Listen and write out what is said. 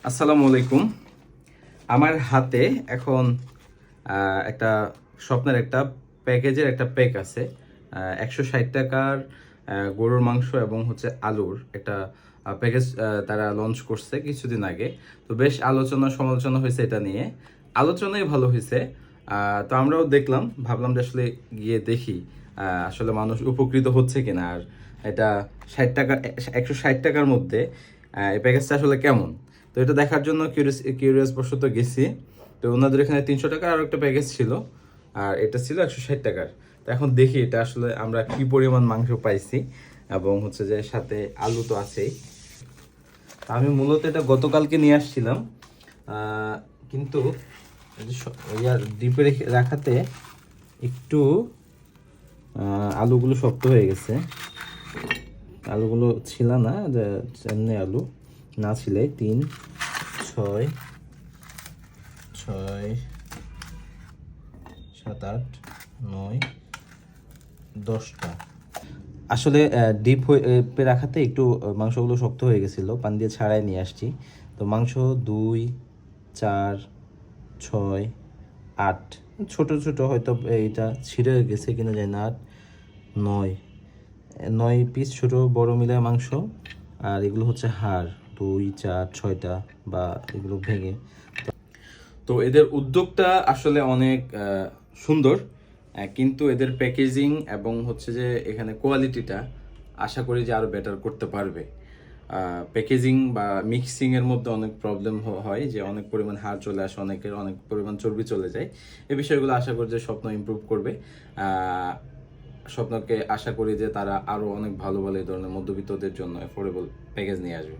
আসসালামু আলাইকুম। আমার হাতে এখন একটা স্বপ্নের একটা প্যাকেজের একটা প্যাক আছে। 160 টাকার গরুর মাংস এবং হচ্ছে আলুর একটা প্যাকেজ তারা লঞ্চ করছে কিছুদিন আগে। তো বেশ আলোচনা সমালোচনা হয়েছে এটা নিয়ে। আলোচনাই ভালো হয়েছে। তো আমরাও দেখলাম, ভাবলাম যে আসলে গিয়ে দেখি আসলে মানুষ উপকৃত হচ্ছে কিনা। আর এটা 60 টাকা, 160 টাকার মধ্যে এই প্যাকেজটা আসলে কেমন। তো এটা দেখার জন্য কিউরিয়াস বশত গেছি। তো ওনাদের এখানে 300 টাকার আরও একটা প্যাকেজ ছিল, আর এটা ছিল 160 টাকার। তো এখন দেখি এটা আসলে আমরা কি পরিমাণ মাংস পাইছি, এবং হচ্ছে যে সাথে আলু তো আছেই। আমি মূলত এটা গতকালকে নিয়ে আসছিলাম, কিন্তু ইয়ার ডিপে রাখাতে একটু আলুগুলো শক্ত হয়ে গেছে। আলুগুলো ছিল না, এমনি আলু না ছিলে 3, 6, 6, 7, 8, 9, 10টা। আসলে ডিপ রাখাতে একটু মাংসগুলো শক্ত হয়ে গেছিলো, পানি দিয়ে ছাড়াই নিয়ে আসছি। তো মাংস 2, 4, 6, 8, ছোট ছোট হয়তো এইটা ছিঁড়ে গেছে কিনা যায় না, 8, 9, 9 পিস ছোট বড় মিলায় মাংস। আর এগুলো হচ্ছে হাড়, 2, 4, 6টা বা এগুলো ভেঙে। তো এদের উদ্যোগটা আসলে অনেক সুন্দর, কিন্তু এদের প্যাকেজিং এবং হচ্ছে যে এখানে কোয়ালিটিটা আশা করি যে আরও বেটার করতে পারবে। প্যাকেজিং বা মিক্সিংয়ের মধ্যে অনেক প্রবলেম হয়, যে অনেক পরিমাণ হাড় চলে আসে, অনেকের অনেক পরিমাণ চর্বি চলে যায়। এই বিষয়গুলো আশা করি যে স্বপ্ন ইমপ্রুভ করবে। স্বপ্নকে আশা করি যে তারা আরও অনেক ভালো ভালো এই ধরনের মধ্যবিত্তদের জন্য অ্যাফোর্ডেবল প্যাকেজ নিয়ে আসবে।